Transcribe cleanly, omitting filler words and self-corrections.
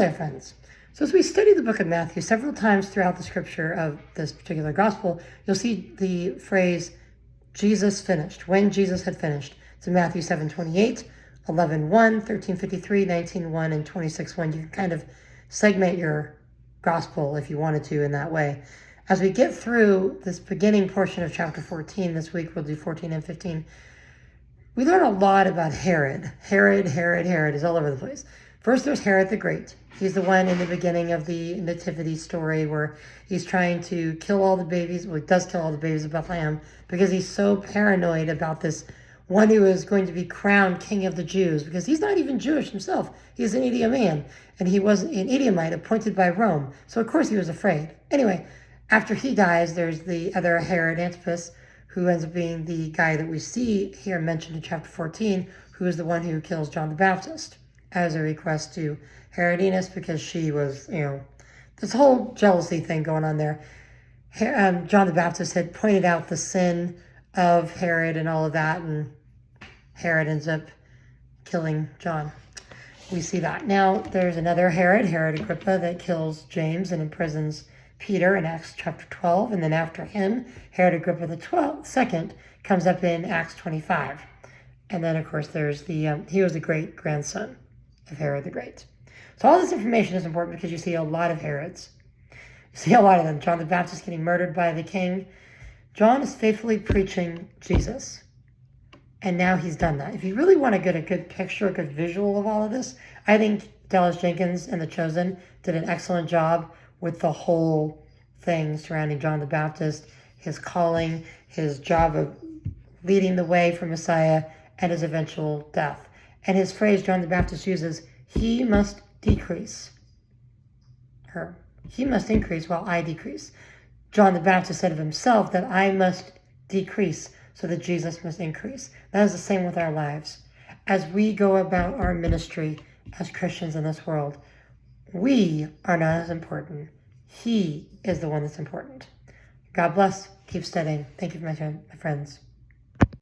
there, friends. So as we study the book of Matthew, several times throughout the scripture of this particular gospel, you'll see the phrase, Jesus finished, when Jesus had finished. It's in Matthew 7:28, 11:1, 13:53, 19:1, and 26:1. You can kind of segment your gospel if you wanted to in that way. As we get through this beginning portion of chapter 14, this week we'll do 14 and 15, we learn a lot about Herod. Herod is all over the place. First, there's Herod the Great. He's the one in the beginning of the nativity story where he's trying to kill all the babies. Well, he does kill all the babies of Bethlehem because he's so paranoid about this one who is going to be crowned king of the Jews, because he's not even Jewish himself. He's an Idumean, and he was an Edomite appointed by Rome. So, of course, he was afraid. Anyway, after he dies, there's the other Herod Antipas, who ends up being the guy that we see here mentioned in chapter 14, who is the one who kills John the Baptist as a request to Herodias, because she was, this whole jealousy thing going on there. John the Baptist had pointed out the sin of Herod and all of that, and Herod ends up killing John. We see that. Now, there's another Herod Agrippa, that kills James and imprisons Peter in Acts chapter 12, and then after him, Herod Agrippa II comes up in Acts 25. And then, of course, there's he was the great-grandson of Herod the Great. So all this information is important because you see a lot of Herods. You see a lot of them. John the Baptist getting murdered by the king. John is faithfully preaching Jesus. And now he's done that. If you really want to get a good picture, a good visual of all of this, I think Dallas Jenkins and The Chosen did an excellent job with the whole thing surrounding John the Baptist, his calling, his job of leading the way for Messiah, and his eventual death. And his phrase John the Baptist uses, he must decrease. Or he must increase while I decrease. John the Baptist said of himself that I must decrease so that Jesus must increase. That is the same with our lives. As we go about our ministry as Christians in this world, we are not as important. He is the one that's important. God bless. Keep studying. Thank you, my friends.